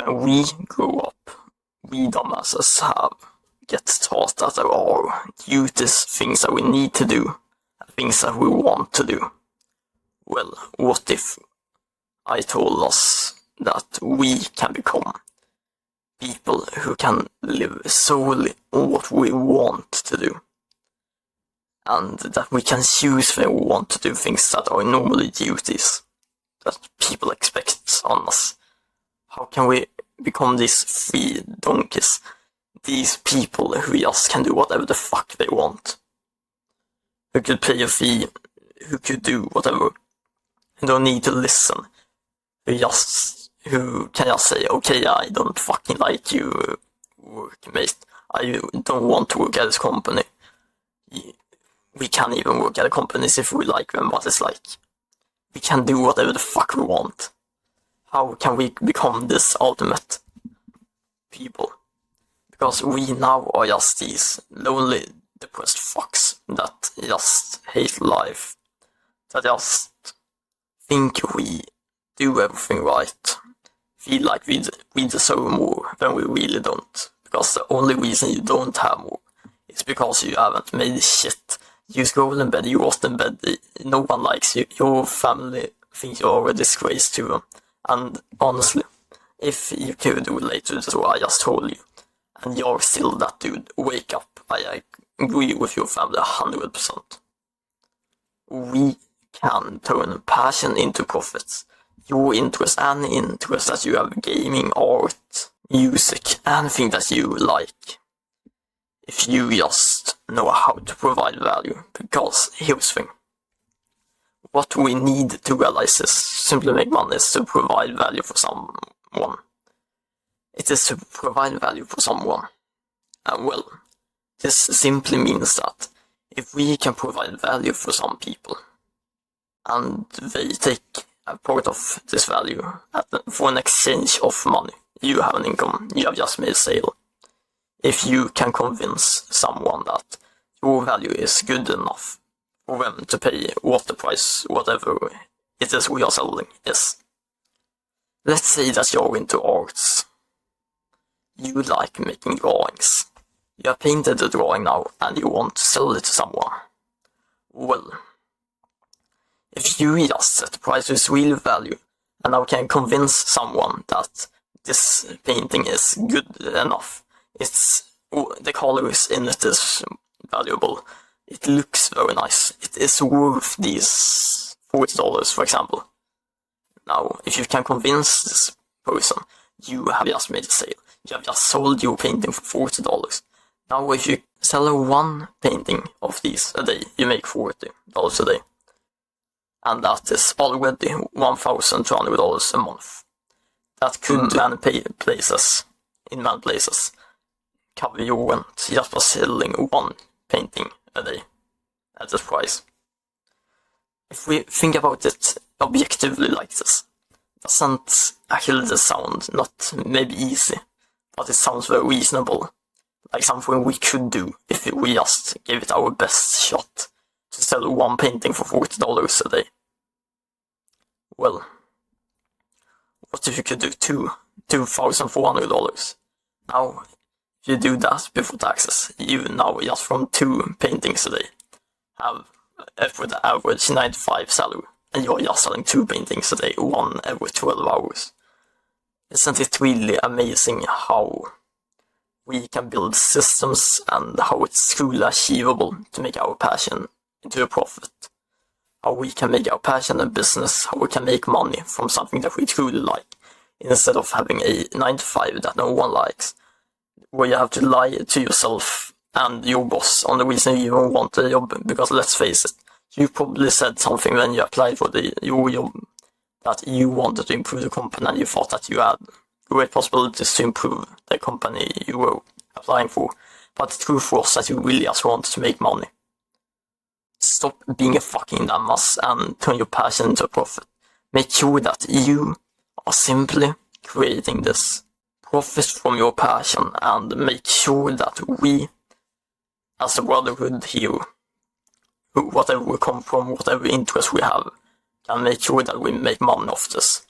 When we grow up, we dumbasses get taught that there are duties, things that we need to do, things that we want to do. Well, what if I told us that we can become people who can live solely on what we want to do? And that we can choose when we want to do things that are normally duties that people expect on us. How can we become these free donkeys? These people who just can do whatever the fuck they want. Who could pay a fee, who could do whatever. Who don't need to listen. Who can just say, okay, I don't fucking like you, workmate. I don't want to work at this company. We can't even work at the companies if we like them, but it's like, we can do whatever the fuck we want. How can we become this ultimate people? Because we now are just these lonely, depressed fucks that just hate life. That just think we do everything right. Feel like we deserve more when we really don't. Because the only reason you don't have more is because you haven't made shit. You scroll in bed, you rot in bed, no one likes you, your family thinks you're a disgrace to them. And honestly, if you could relate to what I just told you, and you're still that dude, wake up. I agree with your family 100%. We can turn passion into profits. Your interest, any interest that you have, gaming, art, music, anything that you like. If you just know how to provide value. Because here's the thing. What we need to realize is simply make money is to provide value for someone. It is to provide value for someone. And well, this simply means that if we can provide value for some people, and they take a part of this value for an exchange of money, you have an income, you have just made a sale. If you can convince someone that your value is good enough for them to pay what the price, whatever it is we are selling is. Let's say that you're into arts. You like making drawings. You have painted the drawing now and you want to sell it to someone. Well, if you just set the price to its real value and now can convince someone that this painting is good enough, the colors in it is valuable, it looks very nice, it is worth these $40 for example. Now, if you can convince this person, you have just made a sale. You have just sold your painting for $40. Now if you sell one painting of these a day, you make $40 a day. And that is already $1,200 a month. That could in many places, cover your rent just by selling one painting a day at this price. If we think about it objectively like this, doesn't actually sound not maybe easy, but it sounds very reasonable, like something we could do if we just gave it our best shot to sell one painting for $40 a day. Well, what if you could do $2,400? Now, if you do that before taxes, you now just from 2 paintings a day have for the average 95 salary, and you're just selling 2 paintings a day, one every 12 hours. Isn't it really amazing how we can build systems and how it's truly achievable to make our passion into a profit? How we can make our passion a business, how we can make money from something that we truly like, instead of having a 9 to 5 that no one likes, where you have to lie to yourself and your boss on the reason you don't want the job, because let's face it, you probably said something when you applied for your job that you wanted to improve the company and you thought that you had great possibilities to improve the company you were applying for, but the truth was that you really just wanted to make money. Stop being a fucking dumbass and turn your passion into a profit. Make sure that you are simply creating this profit from your passion, and make sure that we, as a brotherhood here, whatever we come from, whatever interest we have, can make sure that we make money off this.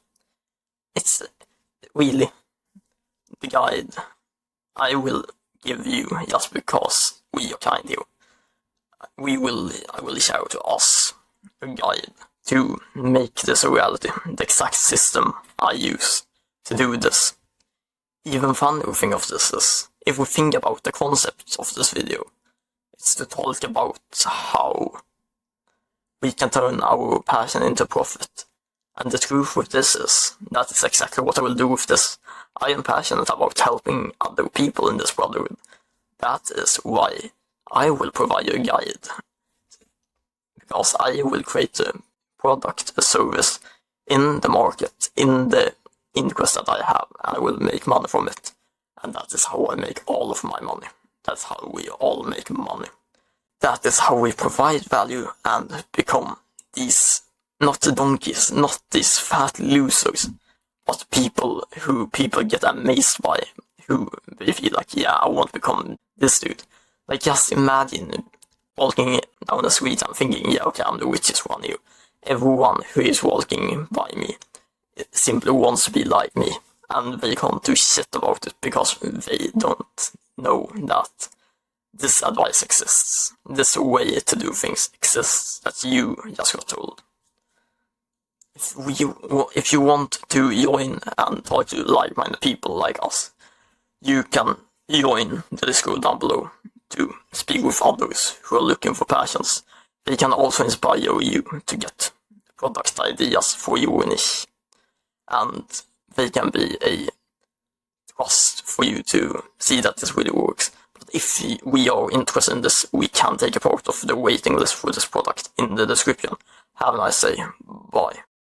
It's really, guide I will give you just because we are kind here. I will share to us a guide to make this a reality, the exact system I use to do this. Even funnier thing of this is, if we think about the concept of this video, it's to talk about how we can turn our passion into profit. And the truth with this is, that is exactly what I will do with this. I am passionate about helping other people in this brotherhood. That is why I will provide you a guide. Because I will create a product, a service in the market, in the interest that I have, and I will make money from it. And that is how I make all of my money. That's how we all make money. That is how we provide value and become these, not the donkeys, not these fat losers, but people who people get amazed by, who they feel like, yeah, I want to become this dude. Like, just imagine walking down the street and thinking, yeah, okay, I'm the richest one here. Everyone who is walking by me simply wants to be like me, and they can't do shit about it because they don't know that this advice exists. This way to do things exists that you just got told. If you want to join and talk to like-minded people like us, you can join the Discord down below to speak with others who are looking for passions. They can also inspire you to get product ideas for your niche, and they can be a trust for you to see that this really works. But if we are interested in this, we can take a part of the waiting list for this product in the description. Have a nice day. Bye.